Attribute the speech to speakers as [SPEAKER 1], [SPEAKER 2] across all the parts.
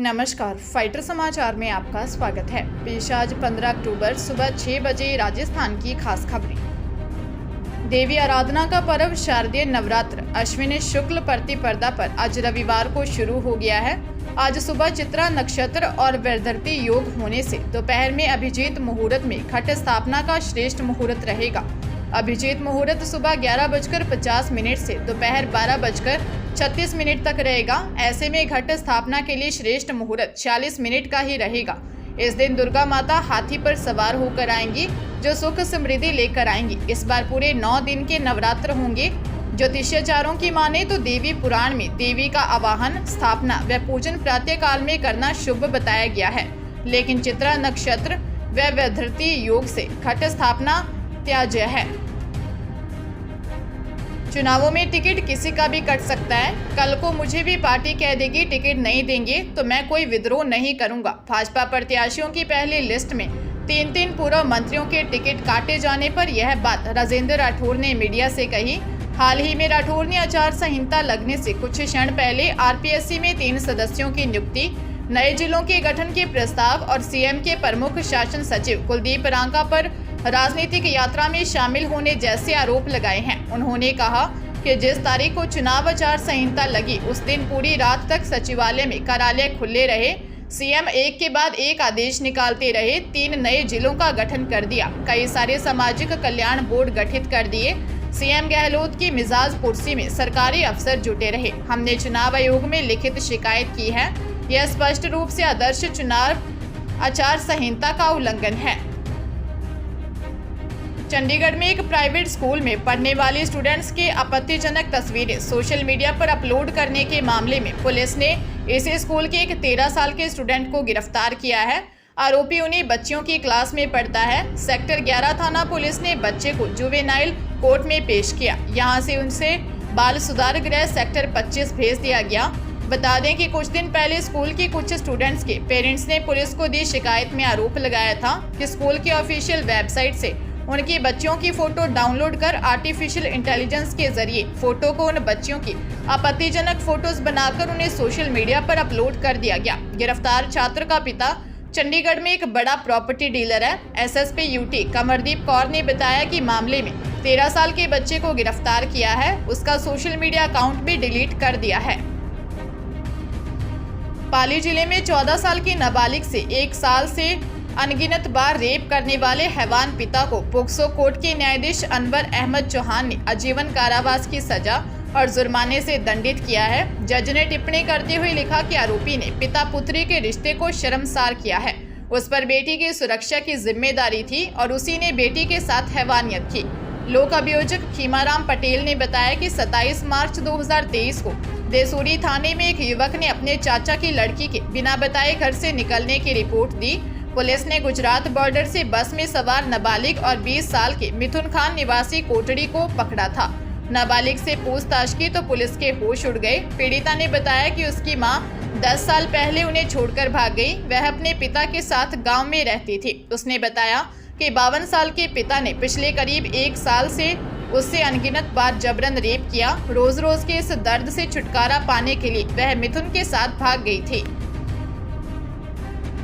[SPEAKER 1] नमस्कार, फाइटर समाचार में आपका स्वागत है। पेश आज 15 अक्टूबर सुबह 6 बजे राजस्थान की खास खबरें। देवी आराधना का पर्व शारदीय नवरात्र अश्विनी शुक्ल प्रतिपदा पर आज रविवार को शुरू हो गया है। आज सुबह चित्रा नक्षत्र और वैधर्ती योग होने से दोपहर में अभिजीत मुहूर्त में घट स्थापना का श्रेष्ठ मुहूर्त रहेगा। अभिजीत मुहूर्त सुबह 11:50 से दोपहर 12:36 तक रहेगा। ऐसे में घट स्थापना के लिए श्रेष्ठ मुहूर्त 40 मिनट का ही रहेगा। इस दिन दुर्गा माता हाथी पर सवार होकर आएंगी, जो सुख समृद्धि लेकर आएंगी। इस बार पूरे 9 दिन के नवरात्र होंगे। ज्योतिषाचार्यों की माने तो देवी पुराण में देवी का आवाहन, स्थापना व पूजन प्रातः काल में करना शुभ बताया गया है, लेकिन चित्रा नक्षत्र व वैधर्ती योग से घट स्थापना त्याज्य है। चुनावों में टिकट किसी का भी कट सकता है। कल को मुझे भी पार्टी कह देगी टिकट नहीं देंगे तो मैं कोई विद्रोह नहीं करूंगा। भाजपा प्रत्याशियों की पहली लिस्ट में 3 पूर्व मंत्रियों के टिकट काटे जाने पर यह बात राजेंद्र राठौर ने मीडिया से कही। हाल ही में राठौर ने आचार संहिता लगने से कुछ क्षण पहले आरपीएससी में 3 सदस्यों की नियुक्ति, नए जिलों के गठन के प्रस्ताव और सीएम के प्रमुख शासन सचिव कुलदीप रांका पर राजनीतिक यात्रा में शामिल होने जैसे आरोप लगाए हैं। उन्होंने कहा कि जिस तारीख को चुनाव आचार संहिता लगी उस दिन पूरी रात तक सचिवालय में कार्यालय खुले रहे। सीएम एक के बाद एक आदेश निकालते रहे। 3 नए जिलों का गठन कर दिया, कई सारे सामाजिक कल्याण बोर्ड गठित कर दिए। सीएम गहलोत की मिजाज पुरसी में सरकारी अफसर जुटे रहे। हमने चुनाव आयोग में लिखित शिकायत की है। यह स्पष्ट रूप से आदर्श चुनाव आचार संहिता का उल्लंघन है। चंडीगढ़ में एक प्राइवेट स्कूल में पढ़ने वाली स्टूडेंट्स की आपत्तिजनक तस्वीरें सोशल मीडिया पर अपलोड करने के मामले में पुलिस ने इसी स्कूल के एक 13 साल के स्टूडेंट को गिरफ्तार किया है। आरोपी उन्हीं बच्चियों की क्लास में पढ़ता है। सेक्टर 11 थाना पुलिस ने बच्चे को जुवेनाइल कोर्ट में पेश किया। यहां से उनसे बाल सुधार गृह सेक्टर 25 भेज दिया गया। बता दें कि कुछ दिन पहले स्कूल की कुछ स्टूडेंट्स के पेरेंट्स ने पुलिस को दी शिकायत में आरोप लगाया था कि स्कूल की ऑफिशियल वेबसाइट से उनकी बच्चियों की फोटो डाउनलोड कर आर्टिफिशियल इंटेलिजेंस के जरिए फोटो को उन बच्चियों की आपत्तिजनक फोटोज बनाकर उन्हें सोशल मीडिया पर अपलोड कर दिया गया। गिरफ्तार छात्र का पिता चंडीगढ़ में एक बड़ा प्रॉपर्टी डीलर है। एसएसपी यूटी कमरदीप कौर ने बताया कि मामले में 13 साल के बच्चे को गिरफ्तार किया है। उसका सोशल मीडिया अकाउंट भी डिलीट कर दिया है। पाली जिले में 14 साल की नाबालिग से 1 साल से अनगिनत बार रेप करने वाले हैवान पिता को पोक्सो कोर्ट के न्यायाधीश अनवर अहमद चौहान ने आजीवन कारावास की सजा और जुर्माने से दंडित किया है। जज ने टिप्पणी करते हुए लिखा कि आरोपी ने पिता पुत्री के रिश्ते को शर्मसार किया है। उस पर बेटी की सुरक्षा की जिम्मेदारी थी और उसी ने बेटी के साथ हैवानियत की। लोक अभियोजक खीमाराम पटेल ने बताया कि 27 मार्च 2023 को देसूरी थाने में एक युवक ने अपने चाचा की लड़की के बिना बताए घर से निकलने की रिपोर्ट दी। पुलिस ने गुजरात बॉर्डर से बस में सवार नाबालिग और 20 साल के मिथुन खान निवासी कोटड़ी को पकड़ा था। नाबालिग से पूछताछ की तो पुलिस के होश उड़ गए। पीड़िता ने बताया कि उसकी मां 10 साल पहले उन्हें छोड़कर भाग गई। वह अपने पिता के साथ गांव में रहती थी। उसने बताया कि 52 साल के पिता ने पिछले करीब 1 साल से उससे अनगिनत बार जबरन रेप किया। रोज रोज के इस दर्द से छुटकारा पाने के लिए वह मिथुन के साथ भाग गई थी।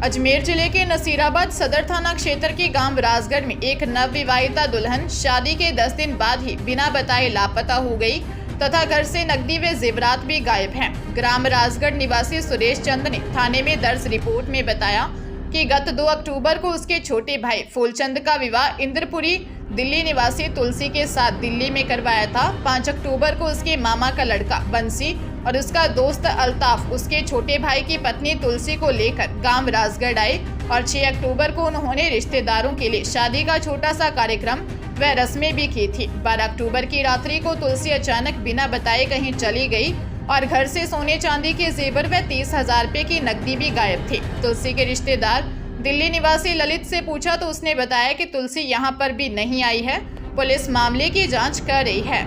[SPEAKER 1] अजमेर जिले के नसीराबाद सदर थाना क्षेत्र के गांव राजगढ़ में एक नवविवाहिता दुल्हन शादी के 10 दिन बाद ही बिना बताए लापता हो गई तथा घर से नकदी व जेवरात भी गायब हैं। ग्राम राजगढ़ निवासी सुरेश चंद ने थाने में दर्ज रिपोर्ट में बताया कि गत 2 अक्टूबर को उसके छोटे भाई फूलचंद का विवाह इंद्रपुरी दिल्ली निवासी तुलसी के साथ दिल्ली में करवाया था। 5 अक्टूबर को उसके मामा का लड़का बंसी और उसका दोस्त अल्ताफ उसके छोटे भाई की पत्नी तुलसी को लेकर गांव राजगढ़ आए और 6 अक्टूबर को उन्होंने रिश्तेदारों के लिए शादी का छोटा सा कार्यक्रम व रस्में भी की थी। 12 अक्टूबर की रात्रि को तुलसी अचानक बिना बताए कहीं चली गई और घर से सोने चांदी के जेवर व 30,000 रुपये की नकदी भी गायब थी। तुलसी के रिश्तेदार दिल्ली निवासी ललित से पूछा तो उसने बताया कि तुलसी यहाँ पर भी नहीं आई है। पुलिस मामले की जांच कर रही है।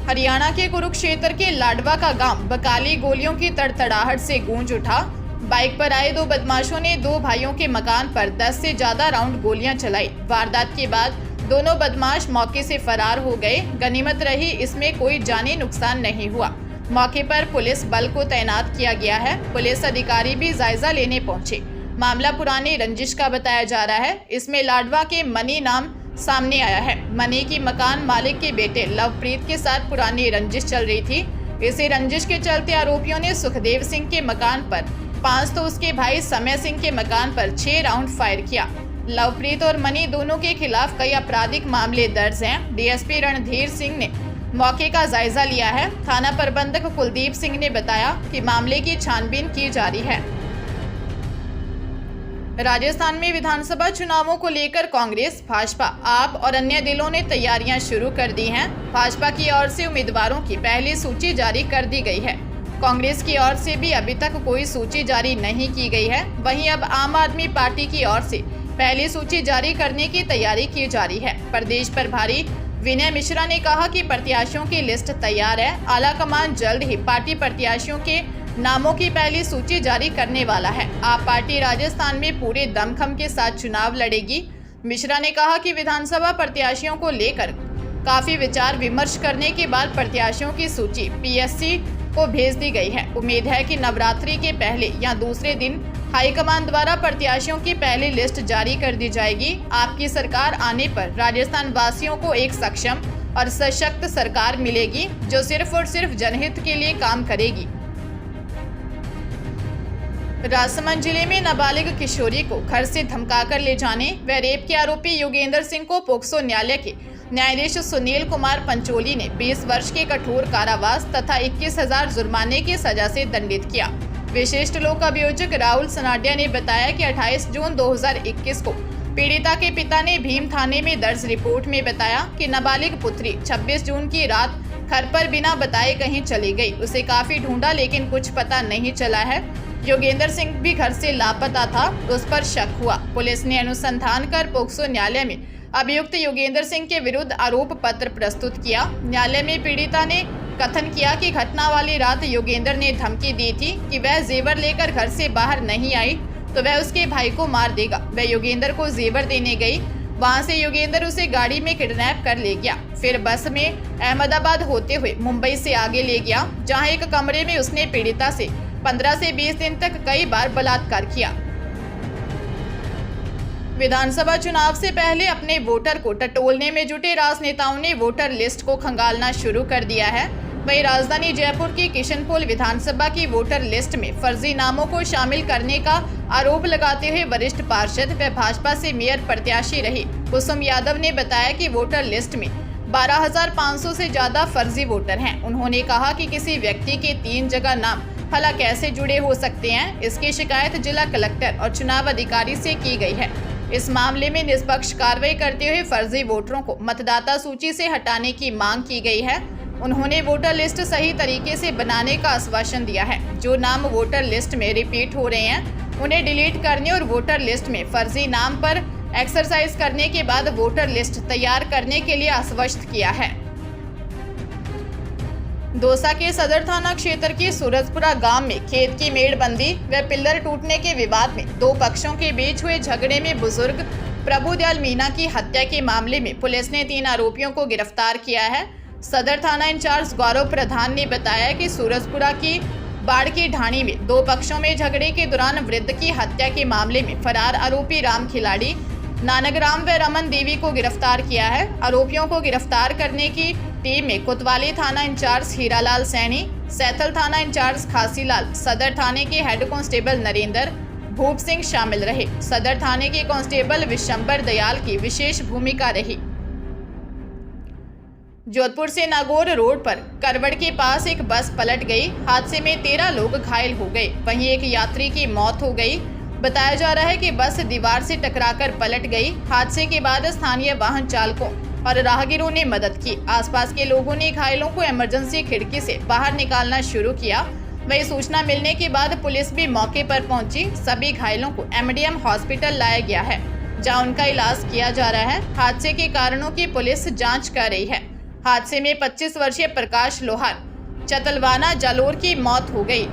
[SPEAKER 1] हरियाणा के कुरुक्षेत्र के लाडवा का गांव बकाली गोलियों की तड़तड़ाहट से गूंज उठा। बाइक पर आए 2 बदमाशों ने 2 भाइयों के मकान पर 10 से ज्यादा राउंड गोलियां चलाई। वारदात के बाद दोनों बदमाश मौके से फरार हो गए। गनीमत रही इसमें कोई जानी नुकसान नहीं हुआ। मौके पर पुलिस बल को तैनात किया गया है। पुलिस अधिकारी भी जायजा लेने पहुंचे। मामला पुरानी रंजिश का बताया जा रहा है। इसमें लाडवा के मनी नाम सामने आया है। मनी की मकान मालिक के बेटे लवप्रीत के साथ पुरानी रंजिश चल रही थी। इसी रंजिश के चलते आरोपियों ने सुखदेव सिंह के मकान पर 5 तो उसके भाई समय सिंह के मकान पर 6 राउंड फायर किया। लवप्रीत और मनी दोनों के खिलाफ कई आपराधिक मामले दर्ज हैं। डीएसपी रणधीर सिंह ने मौके का जायजा लिया है। थाना प्रबंधक कुलदीप सिंह ने बताया कि मामले की छानबीन की जा रही है। राजस्थान में विधानसभा चुनावों को लेकर कांग्रेस, भाजपा, आप और अन्य दलों ने तैयारियां शुरू कर दी हैं। भाजपा की ओर से उम्मीदवारों की पहली सूची जारी कर दी गई है। कांग्रेस की ओर से भी अभी तक कोई सूची जारी नहीं की गई है। वहीं अब आम आदमी पार्टी की ओर से पहली सूची जारी करने की तैयारी की जा रही है। प्रदेश प्रभारी विनय मिश्रा ने कहा कि प्रत्याशियों की लिस्ट तैयार है। आलाकमान जल्द ही पार्टी प्रत्याशियों के नामों की पहली सूची जारी करने वाला है। आप पार्टी राजस्थान में पूरे दमखम के साथ चुनाव लड़ेगी। मिश्रा ने कहा कि विधानसभा प्रत्याशियों को लेकर काफी विचार विमर्श करने के बाद प्रत्याशियों की सूची पीएससी को भेज दी गई है। उम्मीद है कि नवरात्रि के पहले या दूसरे दिन हाईकमान द्वारा प्रत्याशियों की पहली लिस्ट जारी कर दी जाएगी। आपकी सरकार आने पर राजस्थान वासियों को एक सक्षम और सशक्त सरकार मिलेगी जो सिर्फ और सिर्फ जनहित के लिए काम करेगी। राजसमंद जिले में नाबालिग किशोरी को घर से धमकाकर ले जाने व रेप के आरोपी योगेंद्र सिंह को पोक्सो न्यायालय के न्यायाधीश सुनील कुमार पंचोली ने 20 वर्ष के कठोर कारावास तथा 21,000 जुर्माने की सजा से दंडित किया। विशिष्ट लोक अभियोजक राहुल सनाडिया ने बताया कि 28 जून 2021 को पीड़िता के पिता ने भीम थाने में दर्ज रिपोर्ट में बताया कि नाबालिग पुत्री 26 जून की रात घर पर बिना बताए कहीं चली गई। उसे काफी ढूंढा लेकिन कुछ पता नहीं चला है। योगेंद्र सिंह भी घर से लापता था, उस पर शक हुआ। पुलिस ने अनुसंधान कर पोक्सो न्यायालय में अभियुक्त योगेंद्र सिंह के विरुद्ध आरोप पत्र प्रस्तुत किया। न्यायालय में पीड़िता ने कथन किया कि घटना वाली रात योगेंद्र ने धमकी दी थी कि वह जेवर लेकर घर से बाहर नहीं आई तो वह उसके भाई को मार देगा। वह योगेंद्र को जेवर देने गई। वहां से योगेंद्र उसे गाड़ी में किडनैप कर ले गया। फिर बस में अहमदाबाद होते हुए मुंबई से आगे ले गया, जहां एक कमरे में उसने पीड़िता से 15 से 20 दिन तक कई बार बलात्कार किया। विधानसभा चुनाव से पहले अपने वोटर को टटोलने में जुटे राजनेताओं ने वोटर लिस्ट को खंगालना शुरू कर दिया है। वहीं राजधानी जयपुर की किशनपोल विधानसभा की वोटर लिस्ट में फर्जी नामों को शामिल करने का आरोप लगाते हुए वरिष्ठ पार्षद व भाजपा से मेयर प्रत्याशी रही कुसुम यादव ने बताया कि वोटर लिस्ट में 12,500 से ज्यादा फर्जी वोटर हैं। उन्होंने कहा कि किसी व्यक्ति के 3 जगह नाम भला कैसे जुड़े हो सकते हैं। इसकी शिकायत जिला कलेक्टर और चुनाव अधिकारी से की गई है। इस मामले में निष्पक्ष कार्रवाई करते हुए फर्जी वोटरों को मतदाता सूची से हटाने की मांग की गई है। उन्होंने वोटर लिस्ट सही तरीके से बनाने का आश्वासन दिया है। जो नाम वोटर लिस्ट में रिपीट हो रहे हैं उन्हें डिलीट करने और वोटर लिस्ट में फर्जी नाम पर एक्सरसाइज करने के बाद वोटर लिस्ट तैयार करने के लिए आश्वस्त किया है। दौसा के सदर थाना क्षेत्र के सूरजपुरा गांव में खेत की मेड़बंदी व पिल्लर टूटने के विवाद में 2 पक्षों के बीच हुए झगड़े में बुजुर्ग प्रभुदयाल मीणा की हत्या के मामले में पुलिस ने 3 आरोपियों को गिरफ्तार किया है। सदर थाना इंचार्ज गौरव प्रधान ने बताया कि सूरजपुरा की बाढ़ की ढाणी में 2 पक्षों में झगड़े के दौरान वृद्ध की हत्या के मामले में फरार आरोपी राम खिलाड़ी, नानकराम व रमन देवी को गिरफ्तार किया है। आरोपियों को गिरफ्तार करने की टीम में कोतवाली थाना इंचार्ज हीरालाल सैनी, सैथल थाना इंचार्ज खासीलाल, सदर थाने के हेड कांस्टेबल नरेंद्र भूप सिंह शामिल रहे। सदर थाने के कांस्टेबल विशंबर दयाल की विशेष भूमिका रही। जोधपुर से नागौर रोड पर करवड़ के पास एक बस पलट गई। हादसे में 13 लोग घायल हो गए, वहीं एक यात्री की मौत हो गई। बताया जा रहा है कि बस दीवार से टकराकर पलट गई। हादसे के बाद स्थानीय वाहन चालकों और राहगीरों ने मदद की। आसपास के लोगों ने घायलों को इमरजेंसी खिड़की से बाहर निकालना शुरू किया। वहीं सूचना मिलने के बाद पुलिस भी मौके पर पहुंची। सभी घायलों को एमडीएम हॉस्पिटल लाया गया है, जहां उनका इलाज किया जा रहा है। हादसे के कारणों की पुलिस जांच कर रही है। हादसे में 25 वर्षीय प्रकाश लोहार चतलवाना जालोर की मौत हो गई।